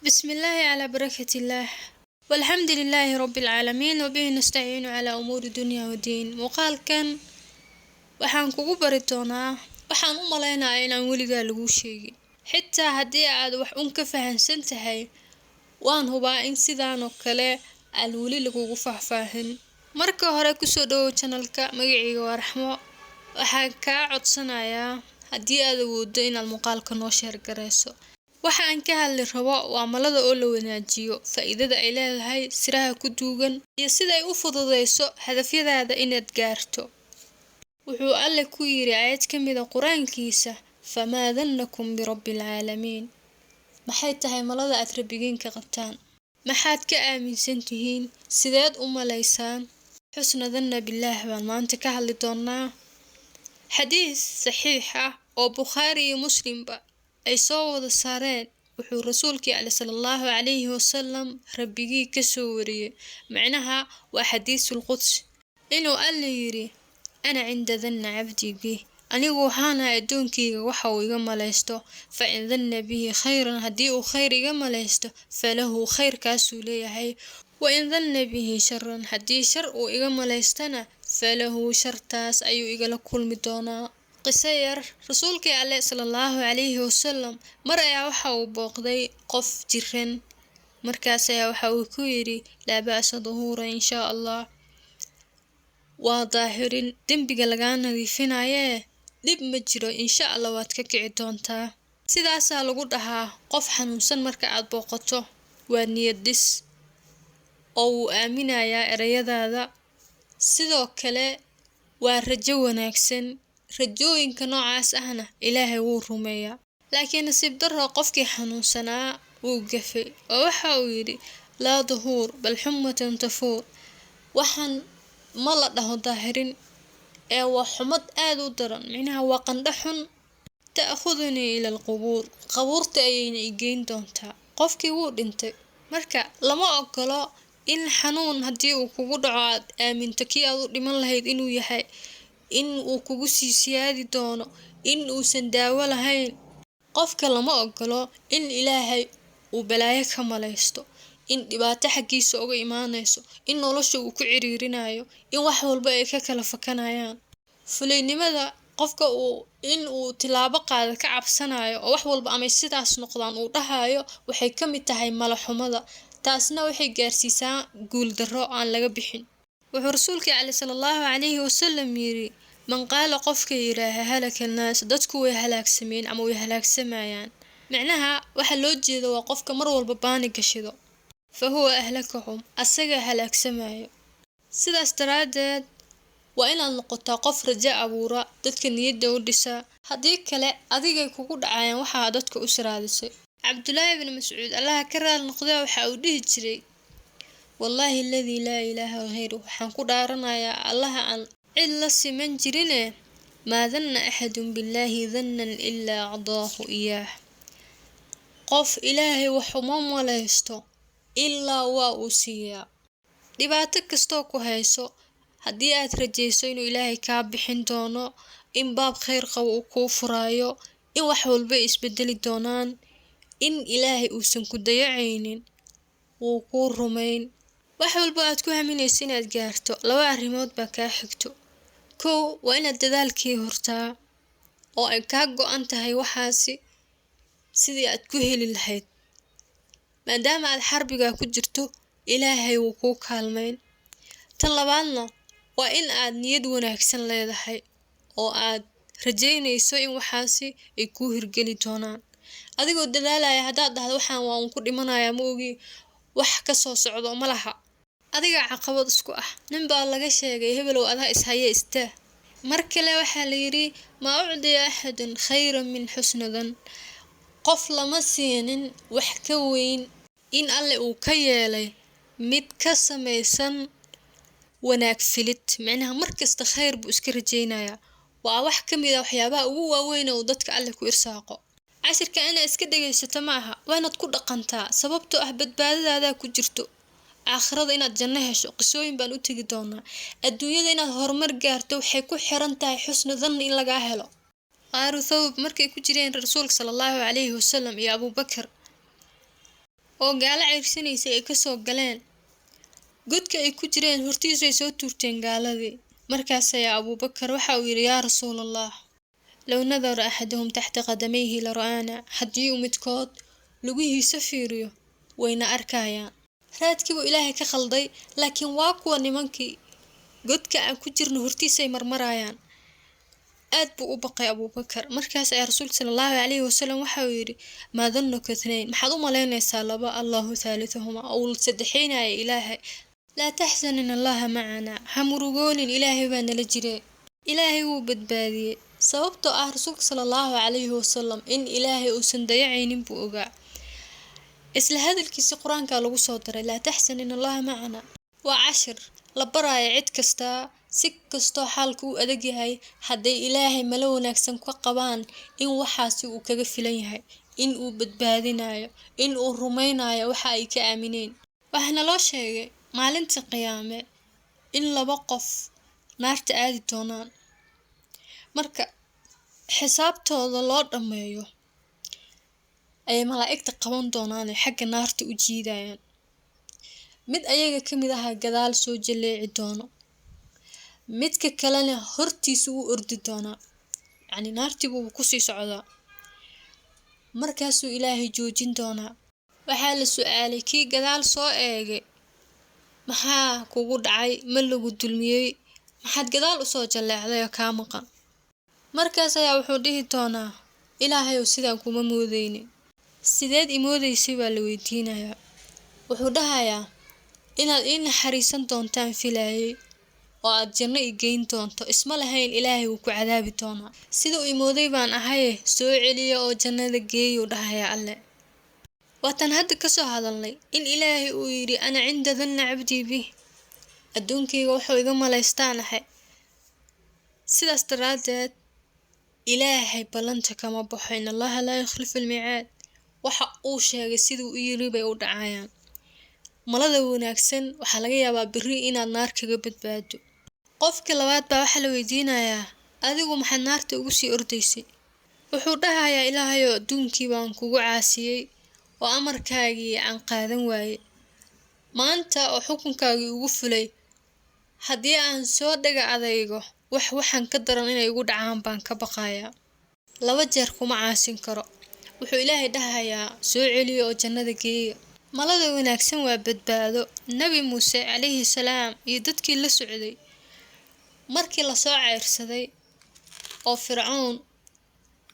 بسم الله على بركة الله والحمد لله رب العالمين وبه نستعين على أمور الدنيا والدين muuqaalkan waxaan kugu bari doonaa waxaan u maleynayaa inaan weligaa lagu sheegin xitaa haddii aad wax un ka fahansan tahay waan hubaa in sidaan oo kale aan weli lagugu faahfaahin marka hore kusoo dhawow channelka magacayga waa Raxmo waxaan kaa codsanayaa haddii aad awooddo inaad muuqaalka noo share gareyso waxa aan ka hadli rabo waa malada oo la wanaajiyo faa'iidada ay leedahay siraha ku duugan iyo sida ay u fududeyso hadafyadaada inaad gaarto wuxuu alle ku yiri aayad ka mid ah quraankiisa famaadannakum birabbil caalamiin maxay tahay malada aad rabbigiin ka qabtaan maxaad ka aaminsan tihiin sideed u maleysaan xusnadanna billaah baan maanta ka hadli doonaa xadiis saxiix ah oo Bukhari iyo Muslimba ay soo wada saareen wuxuu rasuulkii sallallahu alayhi wasallam rabbigii ka soo wariyay macnaha waa xadiisul quds inuu alle yiri ana cinda dhanna abdi bi anigu waxaan adoonkayga waxa uu iga maleysto fa in dhanna bihi khayran hadii uu khayr iga maleysto falahu khayrkaas uu leeyahay wa in dhanna bihi sharran hadii shar uu iga maleystana falahu shartaas ayuu igala kulmi doonaa qisayar rasuulkii alle sallallahu alayhi wasallam mar ayaa waxa uu booqday qof jiran markaas ayaa waxa uu ku yiri la ba'sa dhuhura insha Allah waa daahirin dambiga laga nadiifinaye dib ma jiro insha Allah waad ka kici doontaa sidaas lagu dhahaa qof xanuunsan marka aad booqato waa niyad dhis oo uu aaminayaa erayadaada sidoo kale waa rajo wanaagsan rajooyinka noocaas ahna Ilaahay wuu rumeeyaa laakiin nasiib darro qofkii xanuunsanaa wuu gafay oo waxa uu yiri la dhuhur bal humatan tafur waxaan ma la dhaho daahirin ee waa xumad aad u daran macnaha waa qandho xun ta'khuduni ila alqubuur qabuurta ayayna igeyn doontaa qofkii wuu dhintay marka lama ogolo in xanuun hadii uu kugu dhaco aad aaminto kii aad u dhiman lahayd inuu yahay in uu kugu siyaadi doono in uusan daawo lahayn qofka lama ogolo in Ilaahay uu balaayo ka maleysto in dhibaato xaqiisa uga imaanayso in nolosha uu ku ciriirinayo in wax walba ay ka kala fakanayaan fuleynimada qofka uu tilaabo qaada ka cabsanayo oo wax walba ama sidaas noqdaan uu dhahayo waxay ka mid tahay malaxumada taasna waxay gaarsiisaa guul darro aan laga bixin wuxuu rasuulkii sallallahu alayhi wasallam yiri man qaala qofka yiraaha halaka naas dadku way halaagsameen ama way halaagsamayaan macnaha waxa loo jeedo waa qofka mar walba baani gashido fahuwa ahlakahum asaga halaagsamayo sidaas daraadeed waa inaad noqotaa qof rajo abuura dadka niyadda u dhisa hadii kale adigay kugu dhacayaan waxa dadka u siraadisay Abdullah ibn Mas'ud Allah ka raal noqday waxa uu dhihi jiray wallahi alladhi la ilaha ghayruhu waxaan ku dhaaranayaa Allah aan cid la siman jirine ma dhanna ahadun billahi dhannan illa adahu iyah qof Ilaahay wuxuu ma maleysto ilaa waa uu siiyaa dhibaato kasto ku hayso hadii aad rajayso inuu Ilaahay ka bixin doono in baab khayr qabo uu ku furaayo in wax walba isbedeli doonaan in Ilaahay uusan ku dayacaynin wuu ku rumayn wax walba aad ku haminayso inaad gaarto laba arrimood baa ka xigto koo waa inaad dadaalkii hortaa oo ay ka go'an tahay waxaasi sidii aad ku heli lahayd maadaama aad xarbiga ku jirto Ilaahay wuu ku kaalmeyn tan labaadna waa in aad niyad wanaagsan leedahay oo aad rajaynayso in waxaasi ay ku hirgeli doonaan adigoo dadaalaya hadaad dhahdo waxaan waan ku dhimanayaa ma ogi wax ka soo socdo malaha adiga caqabad isku ah nin baa laga sheegay hebelow adaa is haysta markale waxa la yiri ma ucdi ahadun khayran min husnadan qof lama siinin wax ka weyn in alle uu ka yeelay mid ka samaysan wanaag filid macnaha markasta khayr buu iska rajeynaya waa wax kamid ah waxyaabaha ugu waaweyn oo dadka alle ku irsaaqo cashirka ana iska dhageysato maaha waa inaad ku dhaqantaa sababtoo ah badbaadadaada ku jirto aakhirada inaad janno hesho qisooyin baan u tagi doonaa adduunyada inaad horumar gaarto waxay ku xiran tahay xusn dhan in laga helo qaaru thawb markay ku jireen rasuulka sallallahu alayhi wasallam iyo Abu Bakr oo gaalo ceyrsanaysa ay kasoo galeen godka ay ku jireen hortiisa ay soo tuurteen gaaladii. markaas ayaa Abuubakar waxa uu yiri yaa rasuulallah low nadara ahaduhum taxta qadamayhi la ra'ana, haddii uu midkood lugihiisa fiiriyo wayna arkayaan. raadkii buu Ilaahay ka khalday, laakiin waa kuwa nimankii godka aan ku jirno hortiisa ay marmarayaan. aad buu u baqay Abuubakar. markaas ayaa rasuulka sallallahu alayhi wasallam waxa uu yiri maa dhannuka ithnayn, maxaad u malaynaysaa laba, Allahu thaalithahuma, oo saddexeynaya Ilaahay. laa taxzan in allaha macana, ha murugoonin, Ilaahay baa nala jiray. Ilaahay wuu badbaadiyey, sababtoo ah rasuulka sallallahu alayhi wasallam in Ilaahay uusan dayacaynin buu ogaa. isla hadalkiisa quraanka lagu soo daray laa taxzan in allaha macana. waa cashir la barayo cid kasta, si kastoo xaalku u adag yahay, hadday Ilaahay malo wanaagsan ka qabaan in waxaasi uu kaga filan yahay, in uu badbaadinayo, in uu rumaynayo waxa ay ka aamineen. waxaana loo sheegay maalinta qiyaame in laba qof naarta aadi doonaan. marka xisaabtooda loo dhameeyo ay malaa'igta qaban doonaan xagga naarta u jiidayaan. mid ayaga kamid ah gadaal soo jaleeci doono, midka kalena hortiisa uu ordi doona, yani naartii buu ku sii socdaa. markaasuu Ilaahay joojin doonaa. waxaa la su'aalay kii gadaal soo eegay, maxaa kugu dhacay, ma lagu dulmiyey, maxaad gadaal u soo jaleecday oo kaa maqan? markaas ayaa wuxuu dhihi doonaa Ilaahay sidaan kuma moodeynin. sideed imoodeysay baa la weydiinayaa. wuxuu dhahayaa inaad ii naxariisan doontaan filayay oo aad janno i geyn doonto, isma lahayn Ilaahay wuu ku cadaabi doonaa. sida uu imooday baan ahay, soo celiya oo jannada geeyo, dhahayaa alle. waatan hadda kasoo hadalnay in Ilaahay uu yiri ana cinda dhanna cabdii bih, adduunkayga wuxuu iga malaystaan ahay. sidaas daraadeed Ilaahay ballanta kama baxo, in allaha laa yukhlifu almiicaad. waxa uu sheegay siduu u yiri bay u dhacayaan. malada wanaagsan waxaa laga yaabaa biri inaad naar kaga badbaado. qofka labaad baa waxa la weydiinayaa adigu maxaad naarta ugu sii ordaysay? wuxuu dhahayaa Ilaahay oo adduunkii baan kugu caasiyey oo amarkaagii aan qaadan waayey. maanta oo xukunkaagii ugu fulay, haddii aan soo dhaga adaygo waxaan ka daran inay igu dhacaan baan ka baqayaa. 2 jeer kuma caasin karo. wuxuu Ilaahay dhahayaa soo celiyo oo jannada geeyo. malada wanaagsan waa badbaado. nabi muuse calayhi salaam iyo dadkii la socday markii la soo ceyrsaday oo fircoon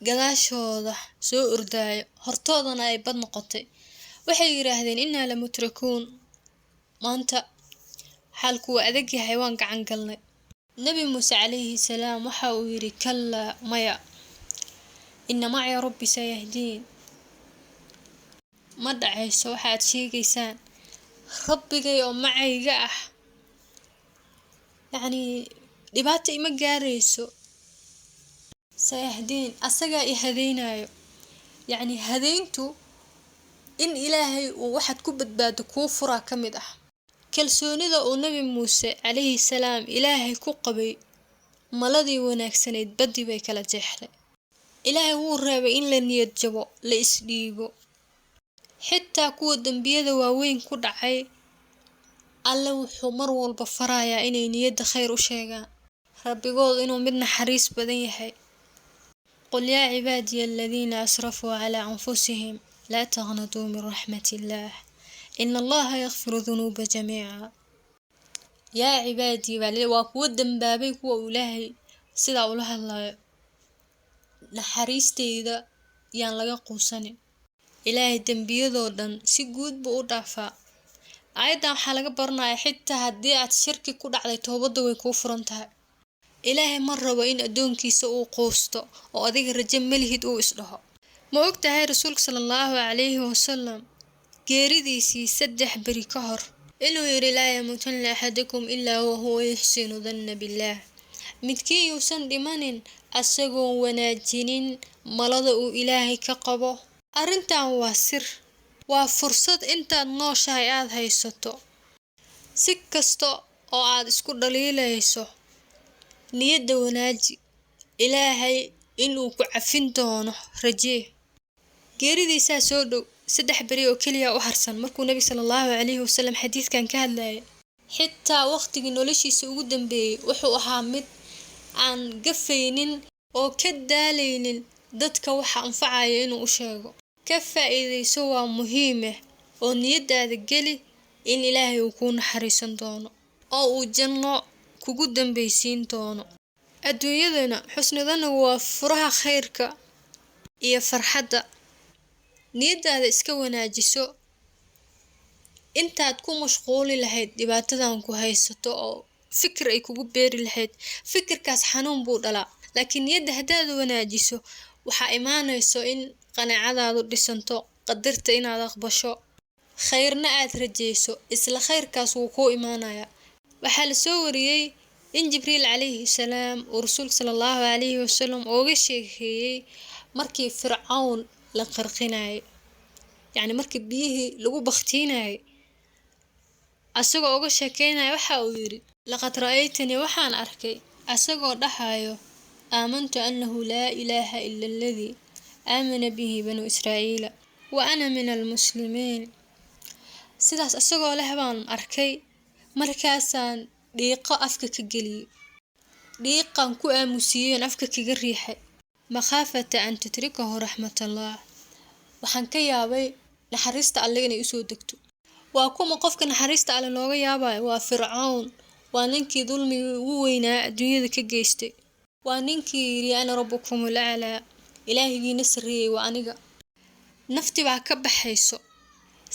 gadaashooda soo ordaayo, hortoodana ay bad noqotay, waxay yiraahdeen innaa la mutrakuun, maanta xaalku waa adag yahay, waan gacan galnay. nabi muuse calayhi salaam waxa uu yiri kallaa maya, inna maciya rabbi sayahdiin. ma dhacayso waxaad sheegaysaan, rabbigay oo macayga ah, yani dhibaato ima gaarayso. sayahdiin asagaa i hadeynayo. yani hadeyntu in Ilaahay uu waxaad ku badbaado kuu furaa ka mid ah. kalsoonida uu nabi muuse calayhi salaam Ilaahay ku qabay, maladii wanaagsaneyd badii bay kala jeexday. Ilaahay wuu reebay in la niyad jabo, la isdhiibo. xitaa kuwa dambiyada waaweyn ku dhacay, alle wuxuu mar walba farayaa inay niyada khayr u sheegaan, rabbigood inuu mid naxariis badan yahay. qul yaa cibaadiya aladiina asrafuu calaa anfusihim laa taqnatuu min raxmati illaah ina allaha yakfiru dunuuba jamiica. yaa cibaadii waa kuwa dambaabay, kuwa Ilaahay sidaa ula hadlayo. naxariisteyda yaan laga quusanin. Ilaahay dambiyadoo dhan si guud buu u dhaafaa. aayadan waxaa laga baranayaa xitaa haddii aad shirki ku dhacday, toobadda way kuu furan tahay. Ilaahay ma rabo in addoonkiisa uu quusto oo adiga rajo malihid uu isdhaho. ma ogtahay rasuulka sallallahu alayhi wasallam geeridiisii 3 beri ka hor inuu yiri laa yamuutanna axadukum ilaa huwa yuxsinu dhanna billaah, midkii yuusan dhimanin asagoo wanaajinin malada uu Ilaahay ka qabo. arrintan waa sir, waa fursad intaad nooshahay aad haysato. si kasta oo aad isku dhaliilayso, niyada wanaaji, Ilaahay inuu ku cafin doono rajee. geeridiisa soo dhow. saddex beri oo keliya u harsan markuu nabi sallallahu alayhi wasallam xadiidkan ka hadlayay. xitaa waqtigii noloshiisa ugu dambeeyay wuxuu ahaa mid aan gafaynin oo ka daalaynin dadka waxa anfacaya inuu u sheego. ka faa'iidayso waa muhiim ah oo niyadaada geli in Ilaahay uu ku naxariisan doono oo uu janno kugu dambaysiin doono. adduunyadana xusnidana waa furaha khayrka iyo farxadda. niyadaada iska wanaajiso intaad ku mashquuli lahayd dhibaatadan ku haysato oo fikir ay kugu beeri lahayd. fikirkaas xanuun buu dhalaa, laakiin niyada haddaad wanaajiso waxaa imaanayso in qanaacadaadu dhisanto, qadarta inaad aqbasho, khayrna aad rajayso, isla khayrkaas wuu ku imaanayaa. waxaa la soo wariyay in Jibriil calayhi salaam uu rasuulka sallallahu alayhi wasallam uga sheekeeyay markii Fircawn la qarqinayay, yacni markii biyihii lagu bakhtiinayay, asagoo uga sheekeynaya waxa uu yiri: laqad ra'aytani waxaan arkay asagoo dhahayo aamantu annahu laa ilaaha illa alladhi aamana bihi banu israa'iila wa ana min almuslimiin. sidaas asagoo leh baan arkay, markaasaan dhiiqo afka ka geliyay, dhiiqan ku aamusiyeen afka kaga riixay makhaafata an tutrikahu raxmatallah. waxaan ka yaabay naxariista Alle inay u soo degto. waa kuma qofka naxariista Alle looga yaabayo? waa Fircawn. waa ninkii dulmiga ugu weynaa adduunyada ka geystay. waa ninkii yiri ana rabbukumul a'laa, ilaahigiina sarreeyay waa aniga. nafti baa ka baxayso.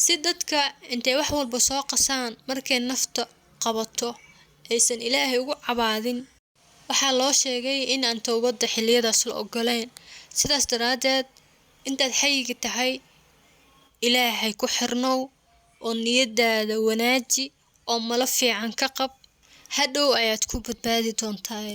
si dadka intay wax walba soo qasaan markay nafta qabato aysan Ilaahay ugu cabaadin, waxaa loo sheegay in aan towbada xilliyadaas la ogoleen. sidaas daraadeed intaad xayiga tahay Ilaahay ku xirnow oo niyadaada wanaaji oo malo fiican ka qab, hadhow ayaad ku badbaadi doontaa.